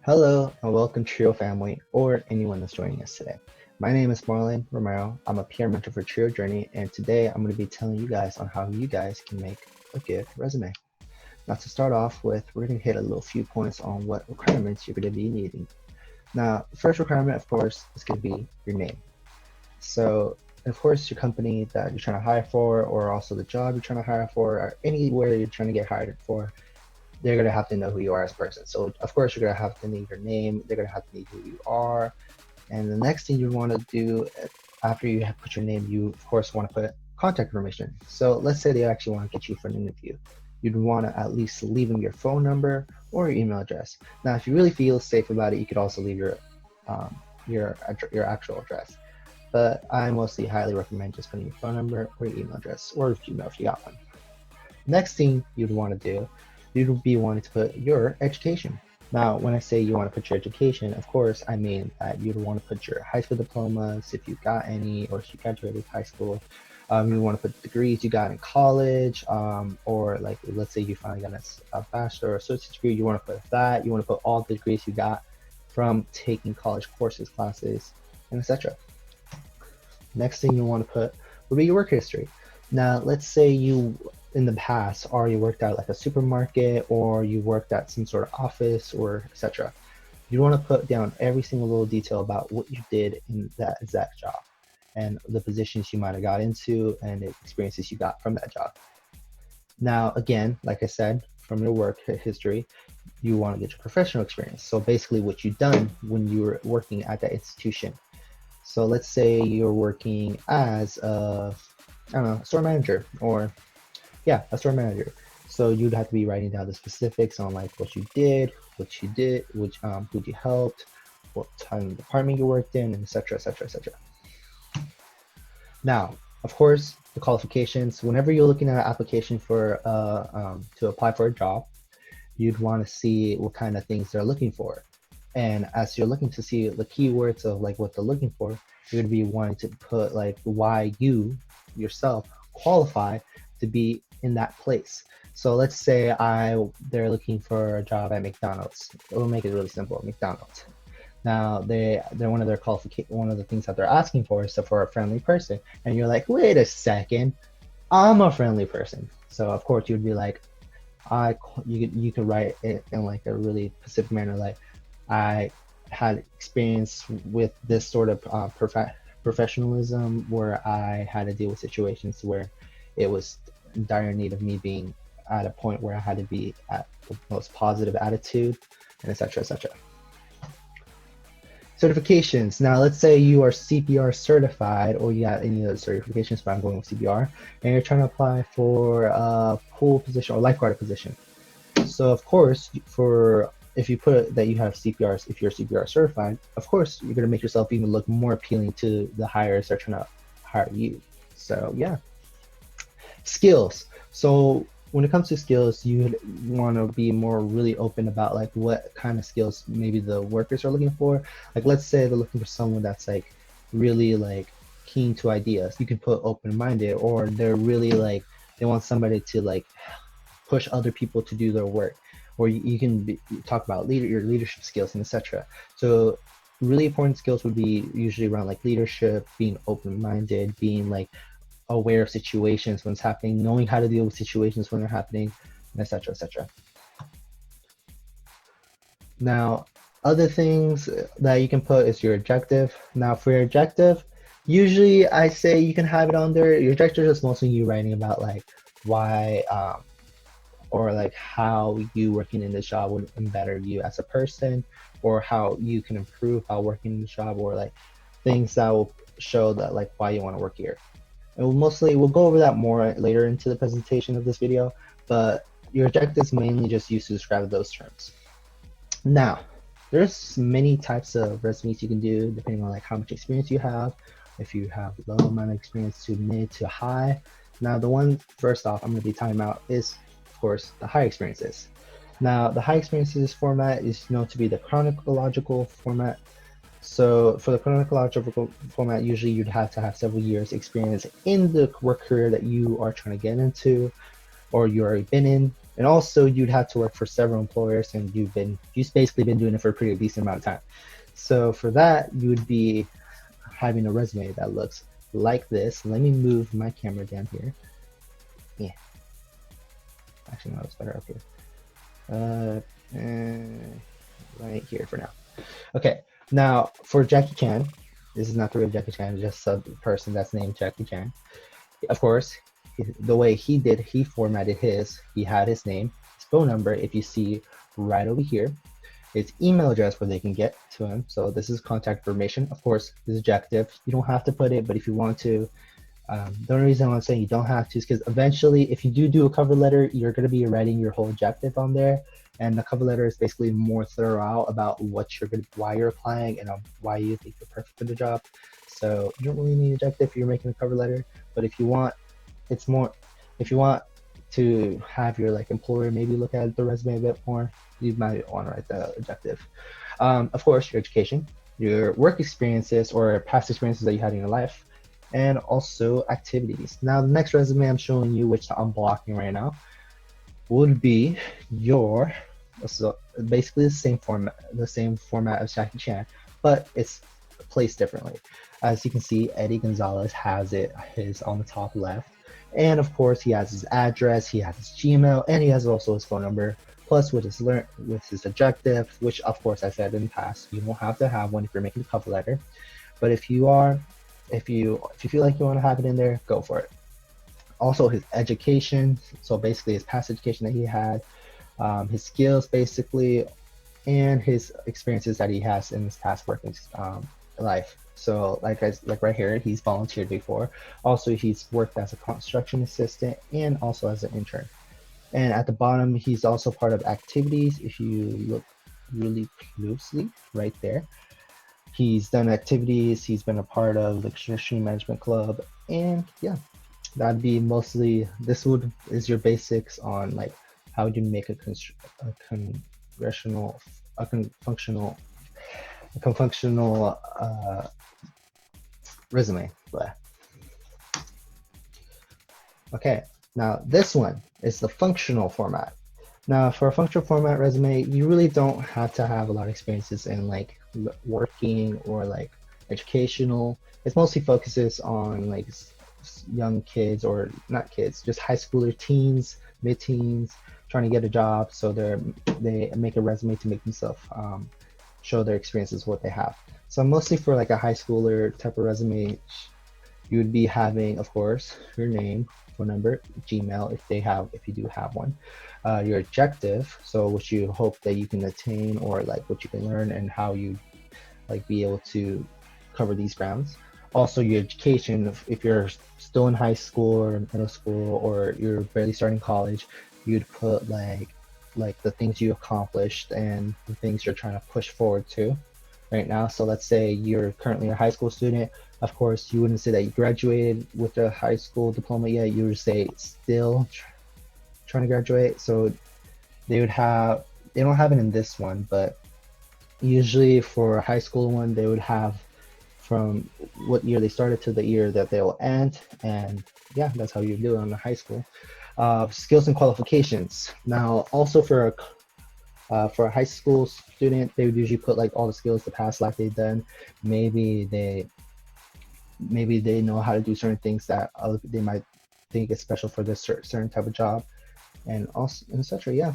Hello and welcome Trio family or anyone that's joining us today. My name is Marlon Romero. I'm a peer mentor for Trio Journey, and today I'm going to be telling you guys on how you guys can make a good resume. Now to start off with, we're going to hit a little few points on what requirements you're going to be needing. Now, the first requirement, of course, is going to be your name. So, of course, your company that you're trying to hire for, or also the job you're trying to hire for, or anywhere you're trying to get hired for, they're going to have to know who you are as a person. So, of course, you're going to have to need your name, they're going to have to need who you are. And the next thing you want to do after you have put your name, you, of course, want to put contact information. So, let's say they actually want to get you for an interview. You'd want to at least leave them your phone number or your email address. Now, if you really feel safe about it, you could also leave your actual address. But I mostly highly recommend just putting your phone number or your email address, or if you got one. Next thing you'd want to do, you'd be wanting to put your education. Now, when I say you want to put your education, of course, I mean that you'd want to put your high school diplomas, if you got any, or if you graduated high school. You want to put degrees you got in college, or like, let's say you finally got a bachelor or associate's degree, you want to put that. You want to put all the degrees you got from taking college courses, classes, and etc. Next thing you want to put would be your work history. Now, let's say you in the past already worked at like a supermarket, or you worked at some sort of office, or etc. You want to put down every single little detail about what you did in that exact job and the positions you might have got into and the experiences you got from that job. Now, again, like I said, from your work history, you want to get your professional experience. So basically what you've done when you were working at that institution. So let's say you're working as a store manager, or a store manager. So you'd have to be writing down the specifics on like what you did, which who you helped, what time department you worked in, and etc. etc. etc. Now, of course, the qualifications. Whenever you're looking at an application for to apply for a job, you'd want to see what kind of things they're looking for. And as you're looking to see the keywords of like what they're looking for, you're going to be wanting to put like why you yourself qualify to be in that place. So let's say they're looking for a job at McDonald's. We'll make it really simple. McDonald's. Now they're one of the things that they're asking for is for a friendly person, and you're like, wait a second, I'm a friendly person. So of course you'd be like, you could write it in like a really specific manner, like I had experience with this sort of professionalism where I had to deal with situations where it was in dire need of me being at a point where I had to be at the most positive attitude, and etc. etc. Certifications. Now, let's say you are CPR certified, or you got any other certifications, but I'm going with CPR, and you're trying to apply for a pool position or lifeguard position. So, of course, if you put that you have CPR, if you're CPR certified, of course, you're going to make yourself even look more appealing to the hires that are trying to hire you. So, yeah. Skills. So when it comes to skills, you want to be more really open about like what kind of skills maybe the workers are looking for. Like let's say they're looking for someone that's like really like keen to ideas. You can put open-minded, or they're really like they want somebody to like push other people to do their work, or you can talk about your leadership skills and etc. So really important skills would be usually around like leadership, being open-minded, being like aware of situations when it's happening, knowing how to deal with situations when they're happening, and etc. etc. Now, other things that you can put is your objective. Now, for your objective, usually I say you can have it on there. Your objective is mostly you writing about like why or like how you working in this job would better you as a person, or how you can improve while working in the job, or like things that will show that like why you want to work here. And we'll go over that more later into the presentation of this video, but your objectives mainly just used to describe those terms. Now, there's many types of resumes you can do depending on like how much experience you have. If you have low amount of experience to mid to high. Now, the one first off I'm going to be talking about is, of course, the high experiences. Now, the high experiences format is known to be the chronological format. So for the chronological format, usually you'd have to have several years experience in the work career that you are trying to get into, or you already been in. And also you'd have to work for several employers, and you've basically been doing it for a pretty decent amount of time. So for that, you would be having a resume that looks like this. Let me move my camera down here. Yeah, actually no, it's better up here. Right here for now. Okay, now for Jackie Chan, this is not the real Jackie Chan, it's just a person that's named Jackie Chan. Of course, the way he formatted his, he had his name, his phone number, if you see right over here, his email address where they can get to him. So this is contact information. Of course, this is objective. You don't have to put it, but if you want to, the only reason I'm saying you don't have to is because eventually, if you do a cover letter, you're going to be writing your whole objective on there. And the cover letter is basically more thorough about why you're applying, and why you think you're perfect for the job. So you don't really need an objective if you're making a cover letter. But if you want, it's more, if you want to have your employer maybe look at the resume a bit more, you might want to write the objective. Of course, your education, your work experiences or past experiences that you had in your life, and also activities. Now, the next resume I'm showing you, which I'm blocking right now, would be your, so basically the same format as Jackie Chan, but it's placed differently. As you can see, Eddie Gonzalez has his on the top left, and of course he has his address, he has his Gmail, and he has also his phone number. Plus, with his objective, which of course I said in the past, you don't have to have one if you're making a cover letter, but if you feel like you want to have it in there, go for it. Also his education, so basically his past education that he had, his skills basically, and his experiences that he has in his past working life. So like right here, he's volunteered before. Also, he's worked as a construction assistant and also as an intern. And at the bottom, he's also part of activities. If you look really closely right there, he's done activities, he's been a part of the Construction Management Club, and yeah, that'd be mostly, is your basics on how do you make a congressional, functional, resume. Blah. Okay, now this one is the functional format. Now for a functional format resume, you really don't have to have a lot of experiences in working or educational. It mostly focuses on young kids, or not kids, just high schooler teens, mid-teens, trying to get a job. So they make a resume to make themselves show their experiences, what they have. So mostly for a high schooler type of resume, you would be having, of course, your name, phone number, Gmail if you do have one, your objective, so what you hope that you can attain, or what you can learn and how you be able to cover these grounds. Also your education, if you're still in high school or middle school, or you're barely starting college, you'd put the things you accomplished and the things you're trying to push forward to right now. So let's say you're currently a high school student. Of course, you wouldn't say that you graduated with a high school diploma yet. You would say still trying to graduate. So they don't have it in this one, but usually for a high school one, they would have from what year they started to the year that they'll end. And yeah, that's how you do it on the high school. Skills and qualifications. Now, also for a high school student, they would usually put all the skills, the past life they've done. Maybe they know how to do certain things that they might think is special for this certain type of job, and also etc. Yeah.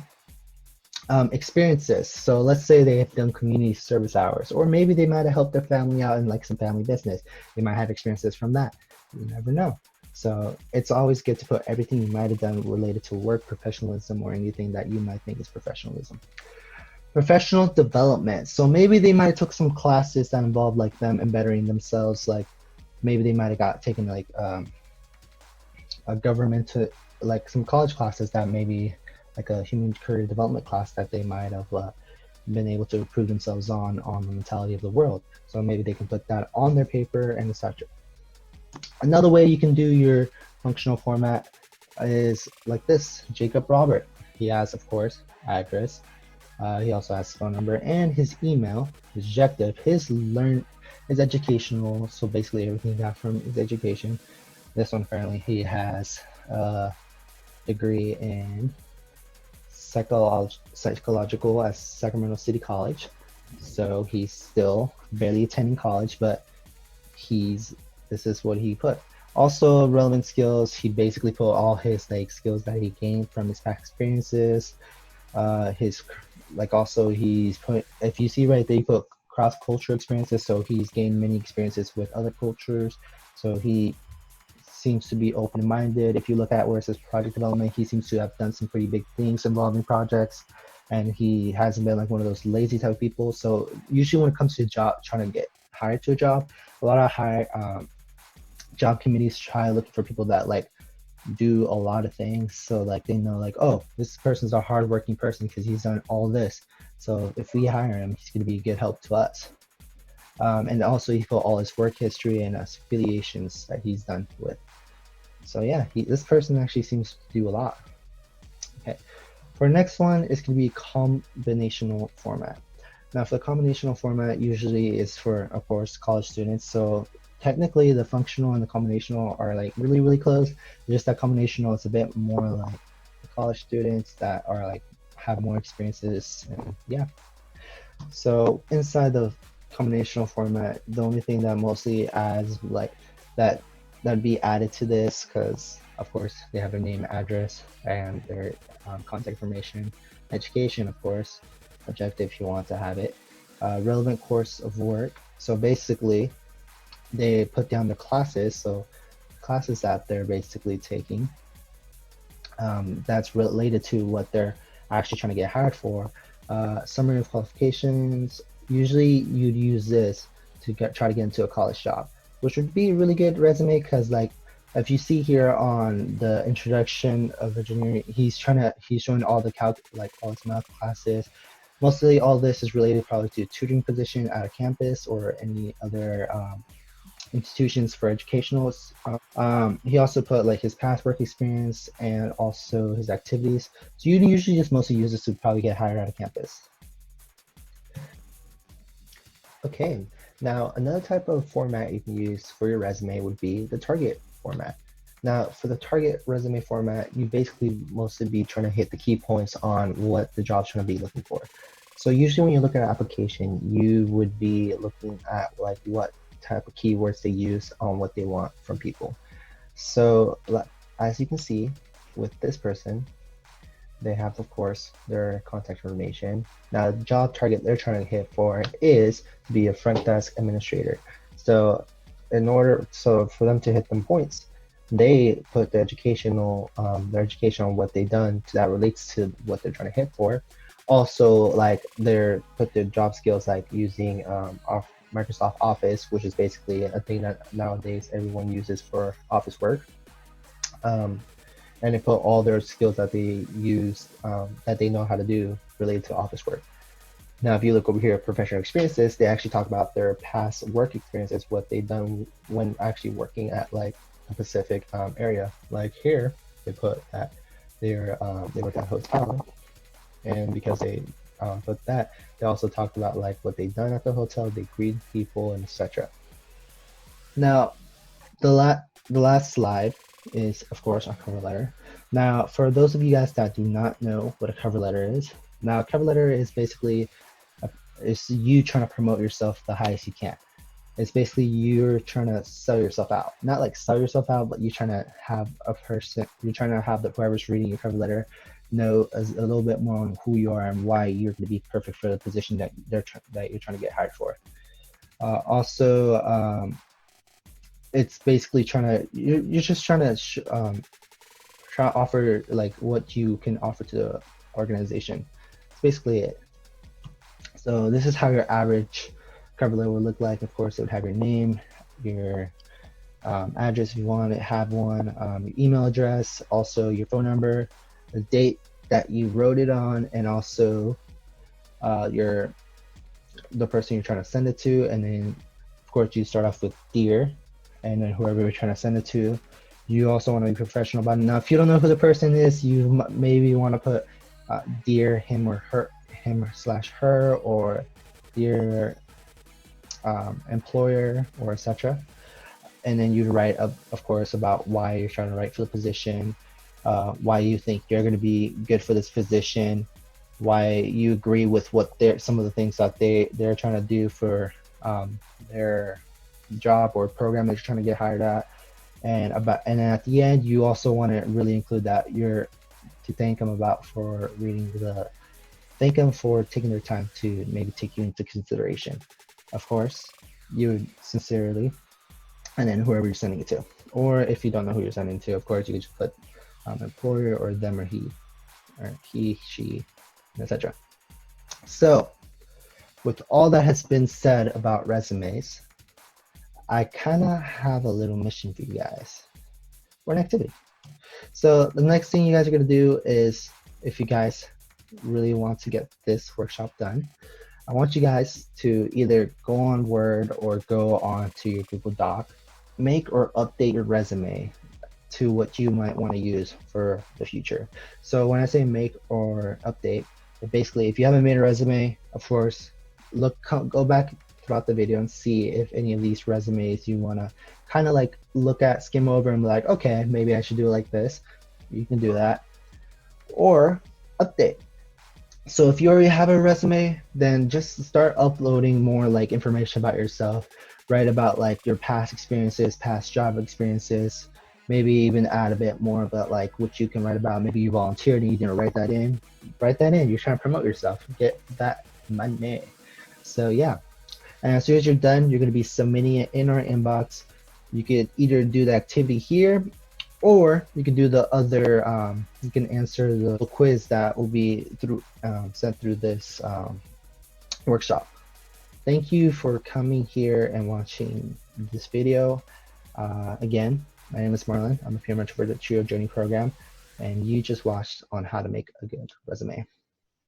Experiences. So let's say they have done community service hours, or maybe they might have helped their family out in some family business. They might have experiences from that. You never know. So it's always good to put everything you might have done related to work, professionalism, or anything that you might think is professionalism. Professional development. So maybe they might have took some classes that involve them and bettering themselves. Maybe they might have taken a government to some college classes that maybe a human career development class that they might have been able to improve themselves on the mentality of the world. So maybe they can put that on their paper and etc. Another way you can do your functional format is like this. Jacob Robert. He has, of course, address. He also has phone number and his email, his objective, his educational. So basically everything he got from his education. This one currently he has a degree in psychological at Sacramento City College. So he's still barely attending college, but this is what he put. Also, relevant skills. He basically put all his like skills that he gained from his past experiences. His like also he's put, if you see right there, he put cross cultural experiences. So he's gained many experiences with other cultures. So he seems to be open-minded. If you look at where it says project development, he seems to have done some pretty big things involving projects, and he hasn't been like one of those lazy type of people. So usually when it comes to trying to get hired to a job, a lot of job committees try looking for people that like do a lot of things. So like they know like, oh, this person's a hardworking person because he's done all this. So if we hire him, he's going to be a good help to us. And also he put all his work history and affiliations that he's done with. So yeah, this person actually seems to do a lot. Okay, for the next one, it's going to be combinational format. Now for the combinational format, usually is for, of course, college students. So technically the functional and the combinational are like really, really close. Just that combinational is a bit more like the college students that are like have more experiences, and yeah. So inside the combinational format, the only thing that mostly adds like that'd be added to this, because of course they have their name, address, and their contact information, education, of course, objective if you want to have it, relevant course of work. So basically they put down the classes, so classes that they're basically taking, that's related to what they're actually trying to get hired for. Summary of qualifications. Usually you'd use this to try to get into a college job, which would be a really good resume, because like if you see here on the introduction of engineering, he's showing all the all his math classes. Mostly all this is related probably to tutoring position at a campus or any other institutions for educationals. He also put like his past work experience and also his activities. So you usually just mostly use this to probably get hired out of campus. Okay, now another type of format you can use for your resume would be the target format. Now for the target resume format, you basically mostly be trying to hit the key points on what the job's trying to be looking for. So usually when you look at an application, you would be looking at like what type of keywords they use on what they want from people. So as you can see with this person, they have, of course, their contact information. Now, the job target they're trying to hit for is to be a front desk administrator. So for them to hit them points, they put their education on what they've done that relates to what they're trying to hit for. Also, like put their job skills like using Microsoft Office, which is basically a thing that nowadays everyone uses for office work. And they put all their skills that they use, that they know how to do related to office work. Now, if you look over here at professional experiences, they actually talk about their past work experiences, what they've done when actually working at like a specific area. Like here, they put that they work at a hotel, and because they put that, they also talked about like what they've done at the hotel, they greet people, and etc. Now, the last slide is, of course, our cover letter. Now, for those of you guys that do not know what a cover letter is, now a cover letter is basically it's you trying to promote yourself the highest you can. It's basically you're trying to sell yourself out. Not like sell yourself out, but you're trying to have whoever's reading your cover letter know a little bit more on who you are and why you're going to be perfect for the position that you're trying to get hired for. Also, it's basically you're just trying to try to offer like what you can offer to the organization. That's basically it. So this is how your average cover letter would look like. Of course, it would have your name, your address if you want to have one, your email address, also your phone number, the date that you wrote it on, and also the person you're trying to send it to. And then of course you start off with dear, and then whoever you're trying to send it to. You also want to be professional about it. Now, if you don't know who the person is, you maybe want to put dear him or her, him/her, or dear employer, or etc. And then you'd write, of course, about why you're trying to write for the position, why you think you're going to be good for this position, why you agree with what some of the things that they're trying to do for their job or program that you're trying to get hired at, and then at the end you also want to really include that you're to thank them about for reading the thank them for taking their time to maybe take you into consideration. Of course, you sincerely, and then whoever you're sending it to. Or if you don't know who you're sending to, of course, you can just put employer or them or he, she, etc. So, with all that has been said about resumes, I kind of have a little mission for you guys, or an activity. So the next thing you guys are going to do is, if you guys really want to get this workshop done, I want you guys to either go on Word or go on to your Google Doc, make or update your resume to what you might want to use for the future. So when I say make or update, basically if you haven't made a resume, of course, go back throughout the video and see if any of these resumes you want to kind of like look at, skim over, and be like, okay, maybe I should do it like this. You can do that. Or update. So if you already have a resume, then just start uploading more like information about yourself. Write about like your past experiences, past job experiences. Maybe even add a bit more about like what you can write about. Maybe you volunteered and you didn't write that in. Write that in. You're trying to promote yourself. Get that money. So yeah. And as soon as you're done, you're going to be submitting it in our inbox. You could either do the activity here, or you can do the other, you can answer the quiz that will be sent through this workshop. Thank you for coming here and watching this video. Again, my name is Marlon. I'm a peer mentor for the Trio Journey program, and you just watched on how to make a good resume.